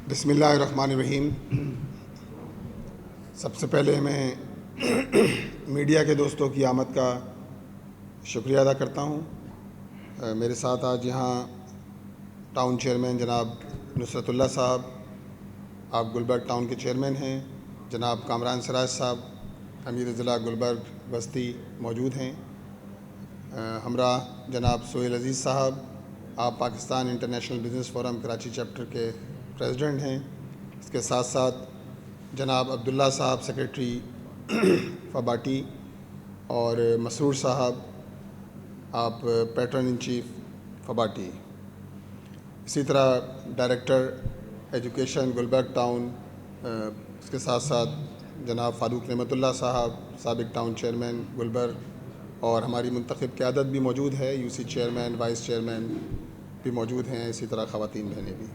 بسم اللہ الرحمن الرحیم۔ سب سے پہلے میں میڈیا کے دوستوں کی آمد کا شکریہ ادا کرتا ہوں۔ میرے ساتھ آج یہاں ٹاؤن چیئرمین جناب نصرت اللہ صاحب، آپ گلبرگ ٹاؤن کے چیئرمین ہیں، جناب کامران سراج صاحب امیر ضلع گلبرگ بستی موجود ہیں، ہمراہ جناب سہیل عزیز صاحب، آپ Pakistan international business forum Karachi chapter کے پریزیڈنٹ ہیں، اس کے ساتھ ساتھ جناب عبداللہ صاحب سیکریٹری فباٹی، اور مسرور صاحب آپ پیٹرن ان چیف فباٹی، اسی طرح ڈائریکٹر ایجوکیشن گلبرگ ٹاؤن، اس کے ساتھ ساتھ جناب فاروق نعمت اللہ صاحب سابق ٹاؤن چیئرمین گلبرگ، اور ہماری منتخب قیادت بھی موجود ہے، U C chairman vice chairman بھی موجود ہیں، اسی طرح خواتین بہنیں بھی۔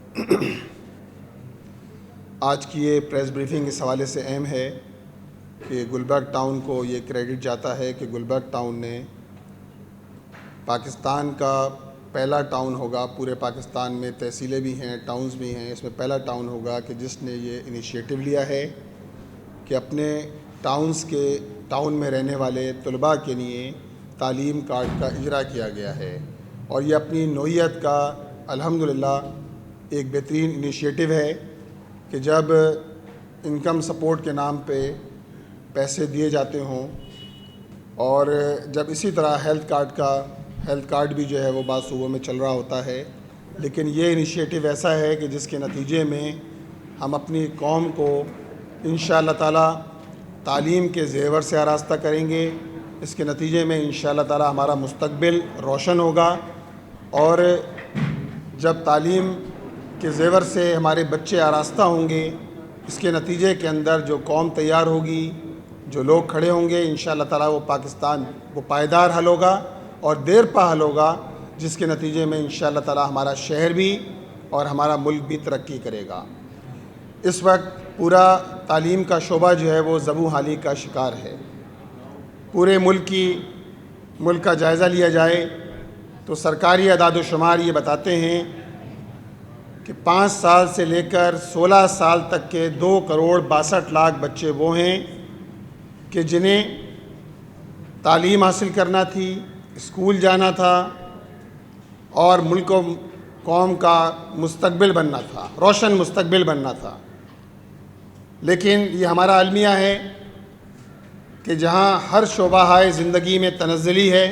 آج کی یہ پریس بریفنگ اس حوالے سے اہم ہے کہ گلبرگ ٹاؤن کو یہ کریڈٹ جاتا ہے کہ گلبرگ ٹاؤن نے پاکستان کا پہلا ٹاؤن ہوگا، پورے پاکستان میں تحصیلیں بھی ہیں، ٹاؤنز بھی ہیں، اس میں پہلا ٹاؤن ہوگا کہ جس نے یہ انیشیٹو لیا ہے کہ اپنے ٹاؤن میں رہنے والے طلباء کے لیے تعلیم کارڈ کا اجرا کیا گیا ہے، اور یہ اپنی نوعیت کا الحمدللہ ایک بہترین انیشیٹو ہے کہ جب انکم سپورٹ کے نام پہ پیسے دیے جاتے ہوں، اور جب اسی طرح ہیلتھ کارڈ بھی جو ہے وہ بعض صوبوں میں چل رہا ہوتا ہے، لیکن یہ انیشیٹو ایسا ہے کہ جس کے نتیجے میں ہم اپنی قوم کو انشاءاللہ تعالی تعلیم کے زیور سے آراستہ کریں گے، اس کے نتیجے میں انشاءاللہ تعالی ہمارا مستقبل روشن ہوگا، اور جب تعلیم کے زیور سے ہمارے بچے آراستہ ہوں گے، اس کے نتیجے کے اندر جو قوم تیار ہوگی، جو لوگ کھڑے ہوں گے، انشاءاللہ تعالی وہ پاکستان وہ پائیدار حل ہوگا اور دیر پا حل ہوگا، جس کے نتیجے میں انشاءاللہ تعالی ہمارا شہر بھی اور ہمارا ملک بھی ترقی کرے گا۔ اس وقت پورا تعلیم کا شعبہ جو ہے وہ زبوں حالی کا شکار ہے۔ پورے ملک کا جائزہ لیا جائے تو سرکاری اعداد و شمار یہ بتاتے ہیں کہ 5 سال سے لے کر 16 سال تک کے 2,62,00,000 بچے وہ ہیں کہ جنہیں تعلیم حاصل کرنا تھی، اسکول جانا تھا، اور ملک و قوم کا مستقبل بننا تھا، روشن مستقبل بننا تھا۔ لیکن یہ ہمارا المیہ ہے کہ جہاں ہر شعبہ زندگی میں تنزلی ہے،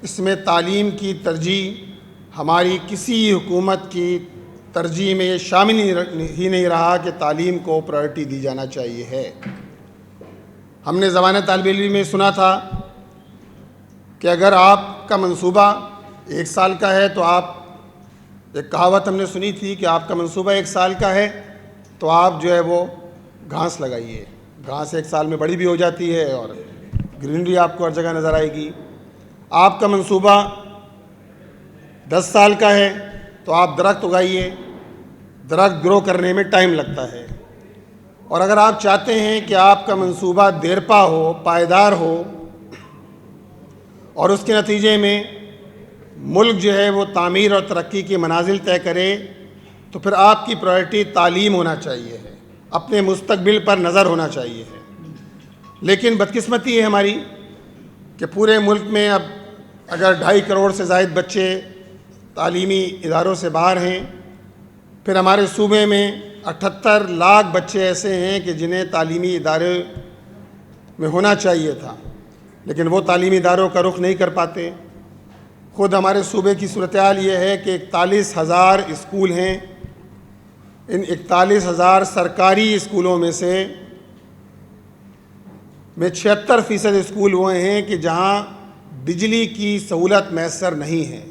اس میں تعلیم کی ترجیح ہماری کسی حکومت کی ترجیح میں یہ شامل ہی نہیں رہا کہ تعلیم کو پرائرٹی دی جانا چاہیے ہے۔ ہم نے زمانہ طالب علم میں سنا تھا کہ اگر آپ کا منصوبہ 1 سال کا ہے تو ایک کہاوت ہم نے سنی تھی کہ آپ کا منصوبہ 1 سال کا ہے تو آپ جو ہے وہ گھاس لگائیے، گھاس 1 سال میں بڑی بھی ہو جاتی ہے اور گرینری آپ کو ہر جگہ نظر آئے گی۔ آپ کا منصوبہ 10 سال کا ہے تو آپ درخت اگائیے، درخت گرو کرنے میں ٹائم لگتا ہے، اور اگر آپ چاہتے ہیں کہ آپ کا منصوبہ دیرپا ہو، پائیدار ہو، اور اس کے نتیجے میں ملک جو ہے وہ تعمیر اور ترقی کی منازل طے کرے، تو پھر آپ کی پرائرٹی تعلیم ہونا چاہیے ہے، اپنے مستقبل پر نظر ہونا چاہیے ہے۔ لیکن بدقسمتی ہے ہماری کہ پورے ملک میں اب اگر 2.5 کروڑ سے زائد بچے تعلیمی اداروں سے باہر ہیں، پھر ہمارے صوبے میں 78 لاکھ بچے ایسے ہیں کہ جنہیں تعلیمی ادارے میں ہونا چاہیے تھا، لیکن وہ تعلیمی اداروں کا رخ نہیں کر پاتے۔ خود ہمارے صوبے کی صورتحال یہ ہے کہ 41,000 اسکول ہیں، ان 41,000 سرکاری اسکولوں میں سے 76% اسکول وہ ہیں کہ جہاں بجلی کی سہولت میسر نہیں ہے۔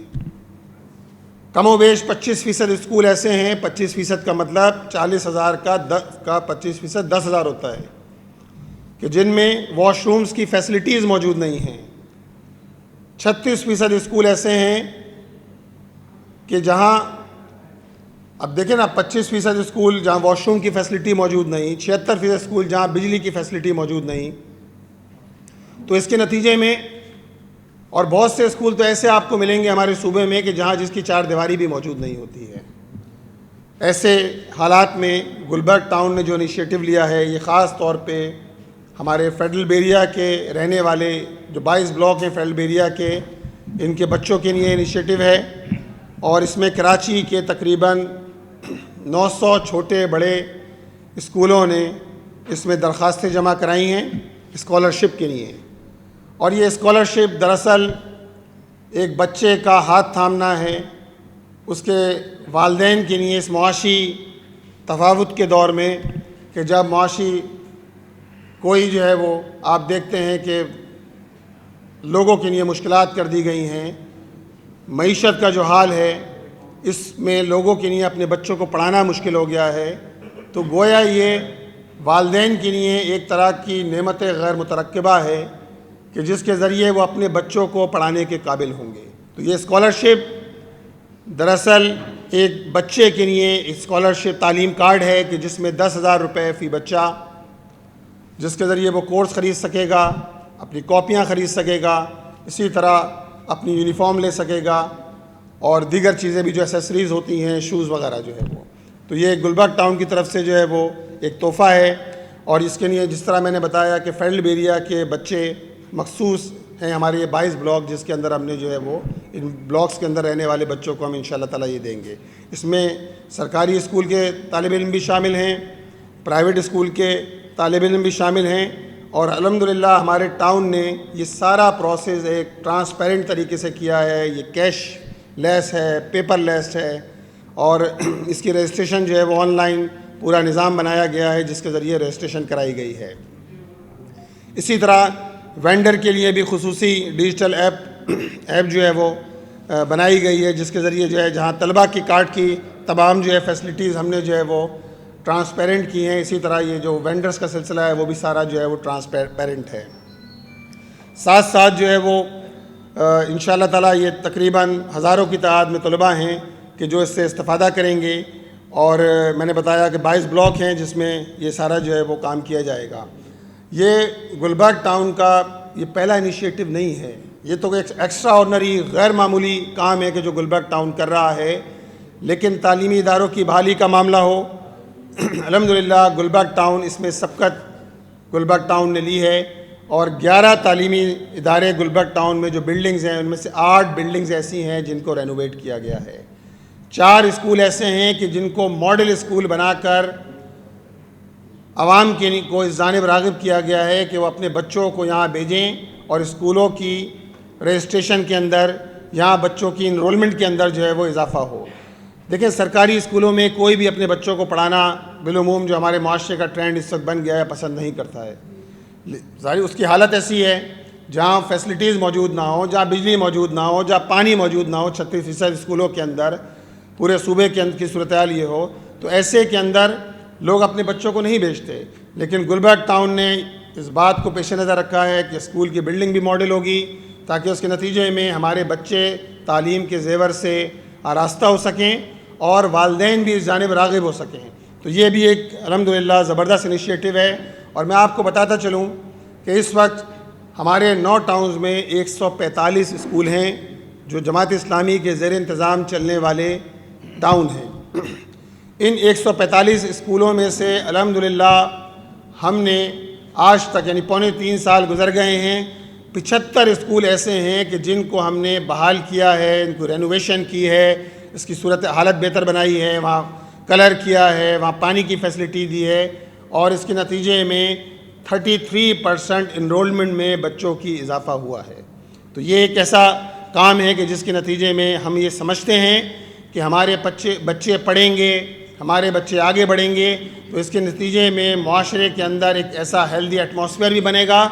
کم و بیش 25% اسکول ایسے ہیں، 25% کا مطلب 40,000 کا 25% 10,000 ہوتا ہے، کہ جن میں واش رومز کی فیسلٹیز موجود نہیں ہیں۔ 36% اسکول ایسے ہیں کہ جہاں اب دیکھیں نا 25% اسکول جہاں واش روم کی فیسلٹی موجود نہیں، 76% اسکول جہاں بجلی کی فیسلٹی موجود نہیں، تو اس کے نتیجے میں اور بہت سے اسکول تو ایسے آپ کو ملیں گے ہمارے صوبے میں کہ جہاں جس کی 4 دیواری بھی موجود نہیں ہوتی ہے۔ ایسے حالات میں گلبرگ ٹاؤن نے جو انیشیٹو لیا ہے یہ خاص طور پہ ہمارے فیڈرل بیریا کے رہنے والے جو 22 بلاک ہیں فیڈرل بیریا کے، ان کے بچوں کے لیے انیشیٹو ہے، اور اس میں کراچی کے تقریباً 900 چھوٹے بڑے اسکولوں نے اس میں درخواستیں جمع کرائی ہیں اسکالرشپ کے لیے۔ اور یہ اسکالرشپ دراصل ایک بچے کا ہاتھ تھامنا ہے اس کے والدین کے لیے اس معاشی تفاوت کے دور میں، کہ جب معاشی کوئی جو ہے وہ آپ دیکھتے ہیں کہ لوگوں کے لیے مشکلات کر دی گئی ہیں، معیشت کا جو حال ہے اس میں لوگوں کے لیے اپنے بچوں کو پڑھانا مشکل ہو گیا ہے، تو گویا یہ والدین کے لیے ایک طرح کی نعمت غیر مترقبہ ہے کہ جس کے ذریعے وہ اپنے بچوں کو پڑھانے کے قابل ہوں گے۔ تو یہ اسکالرشپ دراصل ایک بچے کے لیے اسکالرشپ تعلیم کارڈ ہے کہ جس میں 10,000 روپے فی بچہ، جس کے ذریعے وہ کورس خرید سکے گا، اپنی کاپیاں خرید سکے گا، اسی طرح اپنی یونیفارم لے سکے گا، اور دیگر چیزیں بھی جو ایسیسریز ہوتی ہیں، شوز وغیرہ جو ہے وہ۔ تو یہ گلبرگ ٹاؤن کی طرف سے جو ہے وہ ایک تحفہ ہے، اور اس کے لیے جس طرح میں نے بتایا کہ فیڈرل بیریا کے بچے مخصوص ہیں ہمارے یہ 22 بلاک، جس کے اندر ہم نے جو ہے وہ ان بلاکس کے اندر رہنے والے بچوں کو ہم انشاءاللہ تعالیٰ یہ دیں گے۔ اس میں سرکاری اسکول کے طالب علم بھی شامل ہیں، پرائیویٹ اسکول کے طالب علم بھی شامل ہیں، اور الحمدللہ ہمارے ٹاؤن نے یہ سارا پروسیس ایک ٹرانسپیرنٹ طریقے سے کیا ہے، یہ کیش لیس ہے، پیپر لیس ہے، اور اس کی رجسٹریشن جو ہے وہ آن لائن پورا نظام بنایا گیا ہے جس کے ذریعے رجسٹریشن کرائی گئی ہے۔ اسی طرح وینڈر کے لیے بھی خصوصی ڈیجیٹل ایپ جو ہے وہ بنائی گئی ہے، جس کے ذریعے جو ہے جہاں طلبہ کی کارڈ کی تمام جو ہے فیسلٹیز ہم نے جو ہے وہ ٹرانسپیرنٹ کی ہیں، اسی طرح یہ جو وینڈرز کا سلسلہ ہے وہ بھی سارا جو ہے وہ ٹرانسپیرنٹ ہے۔ ساتھ ساتھ جو ہے وہ انشاءاللہ تعالیٰ یہ تقریباً ہزاروں کی تعداد میں طلباء ہیں کہ جو اس سے استفادہ کریں گے، اور میں نے بتایا کہ 22 بلاک ہیں جس میں یہ سارا جو ہے وہ کام کیا جائے گا۔ یہ گلبرگ ٹاؤن کا یہ پہلا انیشیٹو نہیں ہے، یہ تو ایک ایکسٹرا آرڈنری غیر معمولی کام ہے کہ جو گلبرگ ٹاؤن کر رہا ہے، لیکن تعلیمی اداروں کی بحالی کا معاملہ ہو، الحمدللہ گلبرگ ٹاؤن اس میں سبقت گلبرگ ٹاؤن نے لی ہے، اور 11 تعلیمی ادارے گلبرگ ٹاؤن میں جو بلڈنگز ہیں ان میں سے 8 بلڈنگز ایسی ہیں جن کو رینوویٹ کیا گیا ہے، 4 اسکول ایسے ہیں کہ جن کو ماڈل اسکول بنا کر عوام کو اس جانب راغب کیا گیا ہے کہ وہ اپنے بچوں کو یہاں بھیجیں، اور اسکولوں کی رجسٹریشن کے اندر یہاں بچوں کی انرولمنٹ کے اندر جو ہے وہ اضافہ ہو۔ دیکھیں سرکاری اسکولوں میں کوئی بھی اپنے بچوں کو پڑھانا بالعموم جو ہمارے معاشرے کا ٹرینڈ اس وقت بن گیا ہے پسند نہیں کرتا ہے، ظاہر اس کی حالت ایسی ہے جہاں فیسلٹیز موجود نہ ہوں، جہاں بجلی موجود نہ ہو، جہاں پانی موجود نہ ہو، 36% اسکولوں کے اندر پورے صوبے کے اندر کی صورتحال یہ ہو، تو ایسے کے اندر لوگ اپنے بچوں کو نہیں بھیجتے۔ لیکن گلبرگ ٹاؤن نے اس بات کو پیش نظر رکھا ہے کہ اسکول کی بلڈنگ بھی ماڈل ہوگی تاکہ اس کے نتیجے میں ہمارے بچے تعلیم کے زیور سے آراستہ ہو سکیں اور والدین بھی اس جانب راغب ہو سکیں۔ تو یہ بھی ایک الحمدللہ زبردست انیشیٹو ہے، اور میں آپ کو بتاتا چلوں کہ اس وقت ہمارے 9 ٹاؤنز میں 145 اسکول ہیں جو جماعت اسلامی کے زیر انتظام چلنے والے ٹاؤن ہیں۔ ان 145 اسکولوں میں سے الحمدللہ ہم نے آج تک یعنی 3.25 سال گزر گئے ہیں، 75 اسکول ایسے ہیں کہ جن کو ہم نے بحال کیا ہے، ان کو رینوویشن کی ہے، اس کی صورت حالت بہتر بنائی ہے، وہاں کلر کیا ہے، وہاں پانی کی فیسلٹی دی ہے، اور اس کے نتیجے میں 33% انرولمنٹ میں بچوں کی اضافہ ہوا ہے۔ تو یہ ایک ایسا کام ہے کہ جس کے نتیجے میں ہم یہ سمجھتے ہیں کہ ہمارے بچے پڑھیں گے، ہمارے بچے آگے بڑھیں گے، تو اس کے نتیجے میں معاشرے کے اندر ایک ایسا ہیلدی ایٹماسفیئر بھی بنے گا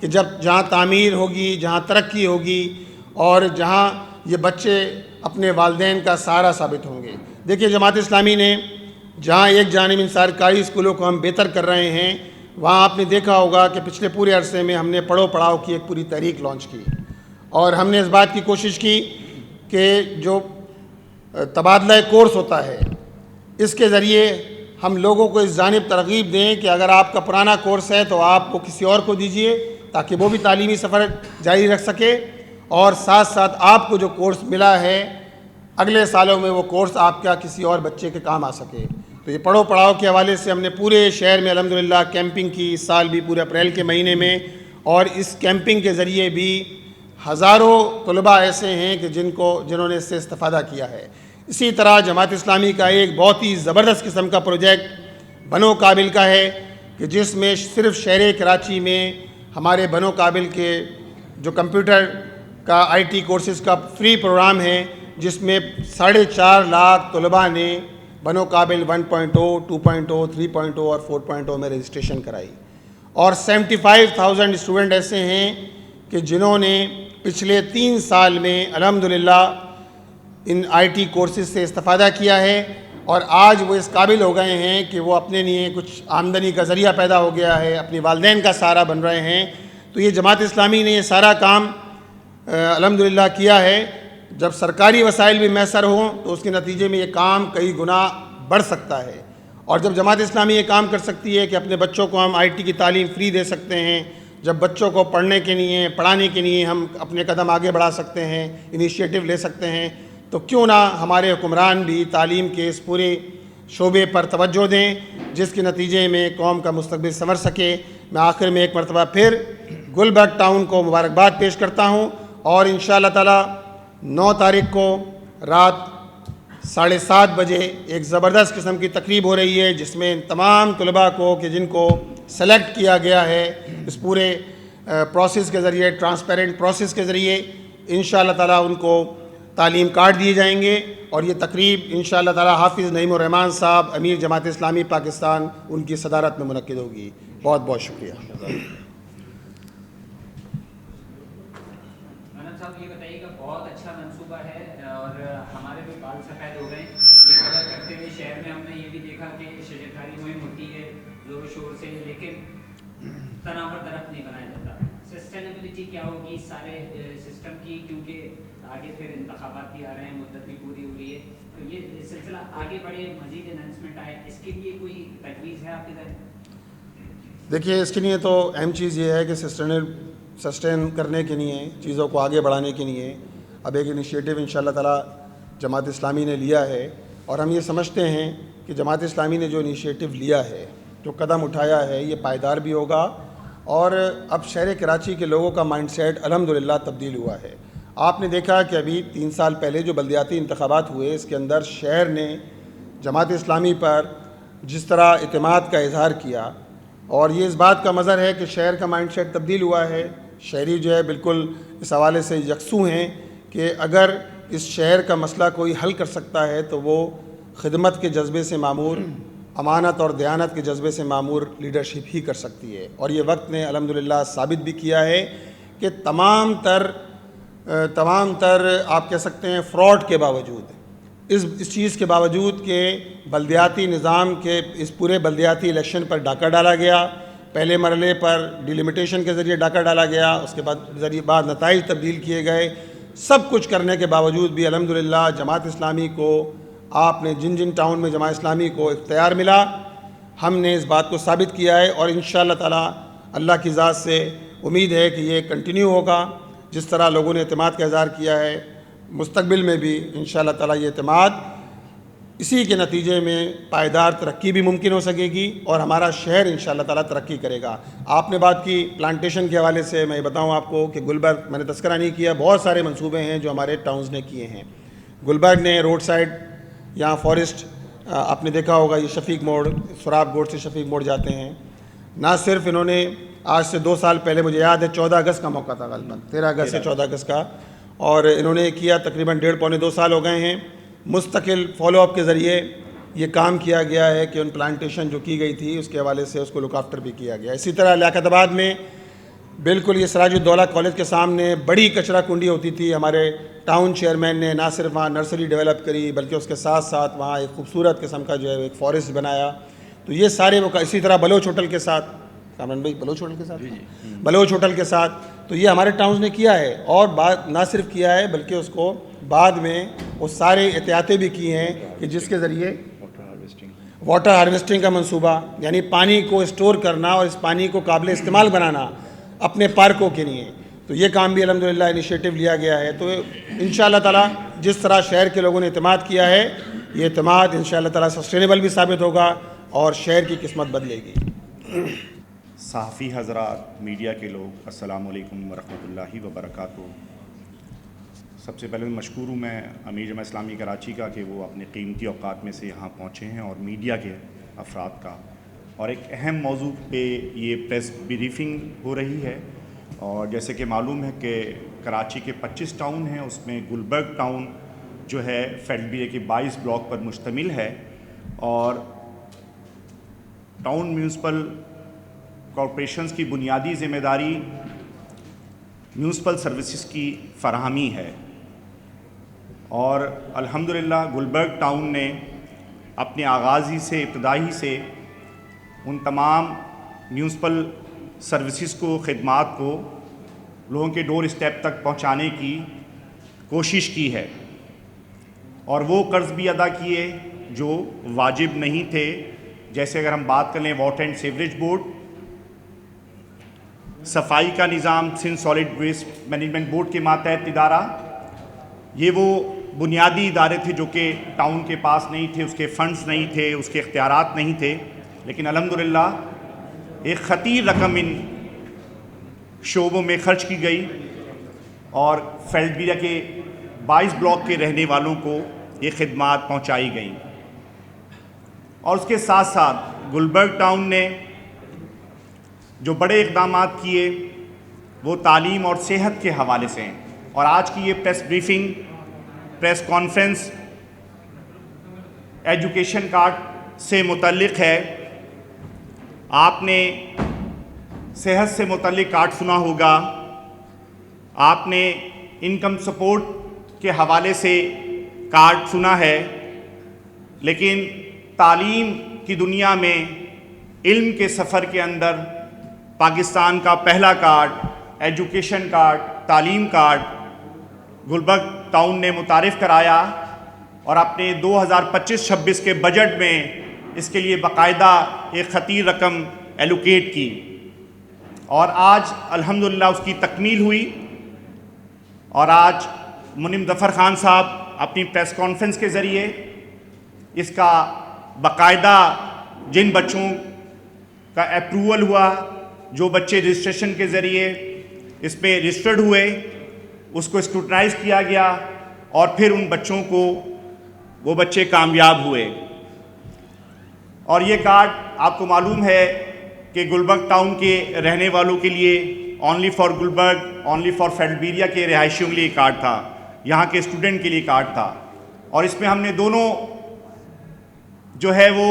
کہ جہاں تعمیر ہوگی، جہاں ترقی ہوگی، اور جہاں یہ بچے اپنے والدین کا سہارا ثابت ہوں گے۔ دیکھیے جماعت اسلامی نے جہاں ایک جانب ان سرکاری اسکولوں کو ہم بہتر کر رہے ہیں، وہاں آپ نے دیکھا ہوگا کہ پچھلے پورے عرصے میں ہم نے پڑھو پڑھاؤ کی ایک پوری تحریک لانچ کی، اور ہم نے اس بات کی کوشش کی کہ جو تبادلہ کورس ہوتا ہے اس کے ذریعے ہم لوگوں کو اس جانب ترغیب دیں کہ اگر آپ کا پرانا کورس ہے تو آپ کو کسی اور کو دیجئے تاکہ وہ بھی تعلیمی سفر جاری رکھ سکے، اور ساتھ ساتھ آپ کو جو کورس ملا ہے اگلے سالوں میں وہ کورس آپ کا کسی اور بچے کے کام آ سکے. تو یہ پڑھو پڑھاؤ کے حوالے سے ہم نے پورے شہر میں الحمدللہ کیمپنگ کی اس سال بھی پورے اپریل کے مہینے میں, اور اس کیمپنگ کے ذریعے بھی ہزاروں طلباء ایسے ہیں کہ جنہوں نے اس سے استفادہ کیا ہے. اسی طرح جماعت اسلامی کا ایک بہت ہی زبردست قسم کا پروجیکٹ بنو قابل کا ہے کہ جس میں صرف شہر کراچی میں ہمارے بنو قابل کے جو کمپیوٹر کا آئی ٹی کورسز کا فری پروگرام ہے, جس میں 4.5 لاکھ طلباء نے بنو قابل 1.0, 2.0, 3.0 اور 4.0 میں رجسٹریشن کرائی. اور 75,000 اسٹوڈنٹ ایسے ہیں کہ جنہوں نے پچھلے 3 سال میں الحمدللہ ان آئی ٹی کورسز سے استفادہ کیا ہے, اور آج وہ اس قابل ہو گئے ہیں کہ وہ اپنے لیے کچھ آمدنی کا ذریعہ پیدا ہو گیا ہے, اپنی والدین کا سہارا بن رہے ہیں. تو یہ جماعت اسلامی نے یہ سارا کام الحمدللہ کیا ہے. جب سرکاری وسائل بھی میسر ہوں تو اس کے نتیجے میں یہ کام کئی گنا بڑھ سکتا ہے, اور جب جماعت اسلامی یہ کام کر سکتی ہے کہ اپنے بچوں کو ہم آئی ٹی کی تعلیم فری دے سکتے ہیں, جب بچوں کو پڑھنے کے لیے پڑھانے کے لیے ہم اپنے قدم آگے بڑھا سکتے ہیں, انیشیٹو لے سکتے ہیں, تو کیوں نہ ہمارے حکمران بھی تعلیم کے اس پورے شعبے پر توجہ دیں جس کے نتیجے میں قوم کا مستقبل سنور سکے. میں آخر میں ایک مرتبہ پھر گلبرگ ٹاؤن کو مبارکباد پیش کرتا ہوں, اور انشاءاللہ تعالی 9 تاریخ کو رات 7:30 بجے ایک زبردست قسم کی تقریب ہو رہی ہے, جس میں تمام طلباء کو کہ جن کو سلیکٹ کیا گیا ہے اس پورے پروسیس کے ذریعے, ٹرانسپیرنٹ پروسیس کے ذریعے, انشاءاللہ تعالی ان کو تعلیم کارڈ دیے جائیں گے. اور یہ تقریب انشاءاللہ تعالی حافظ نعیم الرحمان صاحب امیر جماعت اسلامی پاکستان ان کی صدارت میں منعقد ہوگی. بہت بہت شکریہ. صاحب یہ بتائیے کہ بہت اچھا منصوبہ ہے, اور ہمارے بھی بال سفید ہو گئے یہ خبر کرتے ہوئے. شہر میں ہم نے یہ بھی دیکھا کہ شجرکاری مہم ہوتی ہے زور و شور سے, لیکن تناور درخت نہیں بنایا جاتا. سسٹینیبلٹی کیا ہوگی سارے سسٹم کی, کیونکہ آگے پھر انتخابات بھی آ رہے ہیں, مدت بھی پوری ہو رہی ہے, تو یہ سلسلہ آگے بڑھے, مزید انہانسمنٹ آئے, اس کے لیے کوئی تجویز ہے آپ کے ذہن؟ دیکھیے اس کے لیے تو اہم چیز یہ ہے کہ سسٹین کرنے کے لیے, چیزوں کو آگے بڑھانے کے لیے اب ایک انیشیٹو انشاءاللہ تعالی جماعت اسلامی نے لیا ہے, اور ہم یہ سمجھتے ہیں کہ جماعت اسلامی نے جو انیشیٹو لیا ہے, جو قدم اٹھایا ہے, یہ پائیدار بھی ہوگا. اور اب شہر کراچی کے لوگوں کا مائنڈ سیٹ الحمدللہ تبدیل ہوا ہے. آپ نے دیکھا کہ ابھی 3 سال پہلے جو بلدیاتی انتخابات ہوئے, اس کے اندر شہر نے جماعت اسلامی پر جس طرح اعتماد کا اظہار کیا, اور یہ اس بات کا مظہر ہے کہ شہر کا مائنڈ سیٹ تبدیل ہوا ہے. شہری جو ہے بالکل اس حوالے سے یکسو ہیں کہ اگر اس شہر کا مسئلہ کوئی حل کر سکتا ہے تو وہ خدمت کے جذبے سے معمور, امانت اور دیانت کے جذبے سے معمور لیڈرشپ ہی کر سکتی ہے. اور یہ وقت نے الحمدللہ ثابت بھی کیا ہے کہ تمام تر آپ کہہ سکتے ہیں فراڈ کے باوجود, اس چیز کے باوجود کہ بلدیاتی نظام کے اس پورے بلدیاتی الیکشن پر ڈاکہ ڈالا گیا, پہلے مرحلے پر ڈیلیمیٹیشن کے ذریعے ڈاکہ ڈالا گیا, اس کے بعد نتائج تبدیل کیے گئے, سب کچھ کرنے کے باوجود بھی الحمدللہ جماعت اسلامی کو, آپ نے جن ٹاؤن میں جماعت اسلامی کو اختیار ملا, ہم نے اس بات کو ثابت کیا ہے. اور انشاءاللہ تعالی اللہ کی ذات سے امید ہے کہ یہ کنٹینیو ہوگا. جس طرح لوگوں نے اعتماد کا اظہار کیا ہے, مستقبل میں بھی انشاءاللہ تعالی یہ اعتماد, اسی کے نتیجے میں پائیدار ترقی بھی ممکن ہو سکے گی, اور ہمارا شہر انشاءاللہ تعالی ترقی کرے گا. آپ نے بات کی پلانٹیشن کے حوالے سے, میں بتاؤں آپ کو کہ گلبرگ, میں نے تذکرہ نہیں کیا, بہت سارے منصوبے ہیں جو ہمارے ٹاؤنز نے کیے ہیں. گلبرگ نے روڈ سائڈ یہاں فارسٹ, آپ نے دیکھا ہوگا یہ شفیق موڑ, سراب گوڑ سے شفیق موڑ جاتے ہیں, نہ صرف انہوں نے آج سے 2 سال پہلے, مجھے یاد ہے 14 اگست کا موقع تھا غالباً, 13 اگست سے 14 اگست کا, اور انہوں نے کیا تقریباً 1.5-2 سال ہو گئے ہیں. مستقل فالو اپ کے ذریعے یہ کام کیا گیا ہے کہ ان پلانٹیشن جو کی گئی تھی اس کے حوالے سے اس کو لک آفٹر بھی کیا گیا. اسی طرح لیاقت آباد میں بالکل یہ سراج الدولہ کالج کے سامنے بڑی کچرا کنڈی ہوتی تھی, ہمارے ٹاؤن چیئرمین نے نہ صرف وہاں نرسری ڈیولپ کری بلکہ اس کے ساتھ ساتھ وہاں ایک خوبصورت قسم کا جو ہے ایک فارسٹ بنایا. تو یہ سارے وہ, اسی طرح بلوچ ہوٹل کے ساتھ, کامران بھائی بلوچ ہوٹل کے ساتھ, بلوچ ہوٹل کے ساتھ, تو یہ ہمارے ٹاؤنز نے کیا ہے. اور بات نہ صرف کیا ہے بلکہ اس کو بعد میں وہ سارے احتیاطیں بھی کی ہیں کہ جس کے ذریعے واٹر ہارویسٹنگ کا منصوبہ, یعنی پانی کو اسٹور کرنا اور اس پانی کو قابل استعمال بنانا اپنے پارکوں کے لیے, تو یہ کام بھی الحمدللہ انیشیٹو لیا گیا ہے. تو انشاءاللہ تعالی جس طرح شہر کے لوگوں نے اعتماد کیا ہے، یہ اعتماد انشاءاللہ تعالیٰ سسٹینیبل بھی ثابت ہوگا اور شہر کی قسمت بدلے گی۔ صحافی حضرات، میڈیا کے لوگ، السلام علیکم ورحمۃ اللہ وبرکاتہ۔ سب سے پہلے مشکور ہوں میں امیر جماعت اسلامی کراچی کا کہ وہ اپنے قیمتی اوقات میں سے یہاں پہنچے ہیں، اور میڈیا کے افراد کا، اور ایک اہم موضوع پہ یہ پریس بریفنگ ہو رہی ہے۔ اور جیسے کہ معلوم ہے کہ کراچی کے 25 ٹاؤن ہیں، اس میں گلبرگ ٹاؤن جو ہے فیڈرل بیرے کے 22 بلاک پر مشتمل ہے، اور ٹاؤن میونسپل کارپوریشنز کی بنیادی ذمہ داری میونسپل سروسز کی فراہمی ہے، اور الحمدللہ گلبرگ ٹاؤن نے اپنے آغازی سے، ابتدائی سے ان تمام میونسپل سروسز کو، خدمات کو لوگوں کے ڈور اسٹیپ تک پہنچانے کی کوشش کی ہے، اور وہ قرض بھی ادا کیے جو واجب نہیں تھے۔ جیسے اگر ہم بات کر لیں واٹر اینڈ سیوریج بورڈ، صفائی کا نظام، Sindh solid waste management board کے ماتحت ادارہ، یہ وہ بنیادی ادارے تھے جو کہ ٹاؤن کے پاس نہیں تھے، اس کے فنڈز نہیں تھے، اس کے اختیارات نہیں تھے، لیکن الحمدللہ ایک خطیر رقم ان شعبوں میں خرچ کی گئی، اور فیلڈبیرا کے 22 بلاک کے رہنے والوں کو یہ خدمات پہنچائی گئیں۔ اور اس کے ساتھ ساتھ گلبرگ ٹاؤن نے جو بڑے اقدامات کیے وہ تعلیم اور صحت کے حوالے سے ہیں، اور آج کی یہ press briefing, press conference education card سے متعلق ہے۔ آپ نے صحت سے متعلق کارڈ سنا ہوگا، آپ نے انکم سپورٹ کے حوالے سے کارڈ سنا ہے، لیکن تعلیم کی دنیا میں علم کے سفر کے اندر پاکستان کا پہلا کارڈ، ایجوکیشن کارڈ، تعلیم کارڈ گلبرگ ٹاؤن نے متعارف کرایا، اور اپنے 2025-26 کے بجٹ میں اس کے لیے باقاعدہ ایک خطیر رقم ایلوکیٹ کی، اور آج الحمدللہ اس کی تکمیل ہوئی، اور آج منم ظفر خان صاحب اپنی پریس کانفرنس کے ذریعے اس کا باقاعدہ جن بچوں کا اپروول ہوا، جو بچے رجسٹریشن کے ذریعے اس پہ رجسٹرڈ ہوئے، اس کو اسکروٹنائز کیا گیا، اور پھر ان بچوں کو وہ بچے کامیاب ہوئے۔ اور یہ کارڈ آپ کو معلوم ہے کہ گلبرگ ٹاؤن کے رہنے والوں کے لیے only for Gulberg, only for federal کے رہائشیوں کے لیے کارڈ تھا، یہاں کے اسٹوڈنٹ کے لیے کارڈ تھا، اور اس میں ہم نے دونوں جو ہے وہ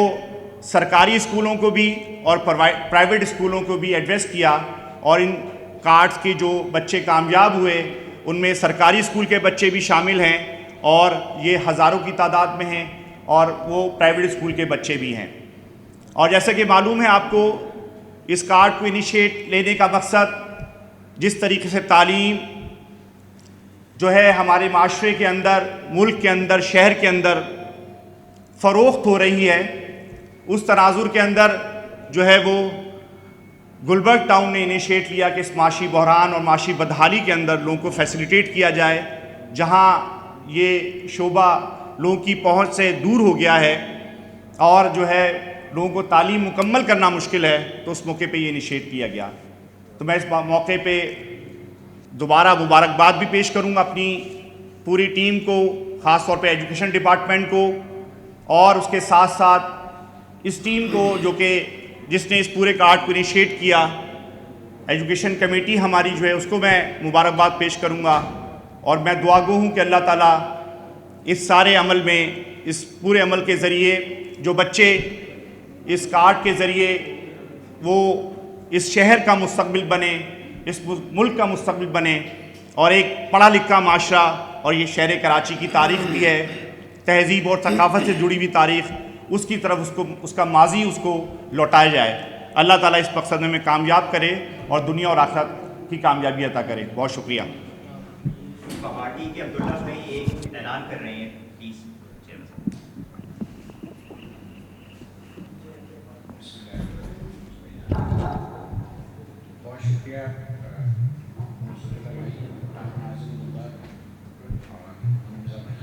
سرکاری اسکولوں کو بھی اور پرائیویٹ اسکولوں کو بھی ایڈریس کیا، اور ان کارڈز کے جو بچے کامیاب ہوئے ان میں سرکاری اسکول کے بچے بھی شامل ہیں، اور یہ ہزاروں کی تعداد میں ہیں، اور وہ پرائیویٹ اسکول کے بچے بھی ہیں۔ اور جیسا کہ معلوم ہے آپ کو، اس کارڈ کو انیشیٹ لینے کا مقصد جس طریقے سے تعلیم جو ہے ہمارے معاشرے کے اندر، ملک کے اندر، شہر کے اندر فروخت ہو رہی ہے، اس تناظر کے اندر جو ہے وہ گلبرگ ٹاؤن نے انیشیٹ لیا کہ اس معاشی بحران اور معاشی بدحالی کے اندر لوگوں کو فیسیلیٹیٹ کیا جائے، جہاں یہ شعبہ لوگوں کی پہنچ سے دور ہو گیا ہے اور جو ہے لوگوں کو تعلیم مکمل کرنا مشکل ہے، تو اس موقع پہ یہ انیشیٹ کیا گیا۔ تو میں اس موقع پہ دوبارہ مبارکباد بھی پیش کروں گا اپنی پوری ٹیم کو، خاص طور پہ ایجوکیشن ڈپارٹمنٹ کو، اور اس کے ساتھ ساتھ اس ٹیم کو جو کہ جس نے اس پورے کارڈ کو انیشیٹ کیا، ایجوکیشن کمیٹی ہماری جو ہے اس کو میں مبارکباد پیش کروں گا، اور میں دعا گو ہوں کہ اللہ تعالیٰ اس سارے عمل میں، اس پورے عمل کے ذریعے جو بچے اس کارڈ کے ذریعے وہ اس شہر کا مستقبل بنے، اس ملک کا مستقبل بنے، اور ایک پڑھا لکھا معاشرہ، اور یہ شہر کراچی کی تاریخ بھی ہے، تہذیب اور ثقافت سے جڑی ہوئی تاریخ، اس کی طرف اس کا ماضی اس کو لوٹایا جائے۔ اللہ تعالیٰ اس مقصد میں کامیاب کرے اور دنیا اور آخرت کی کامیابی عطا کرے۔ بہت شکریہ۔ پارٹی کے عبداللہ بھائی ایک اعلان کر رہے ہیں، پلیز۔ بہت شکریہ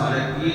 3.5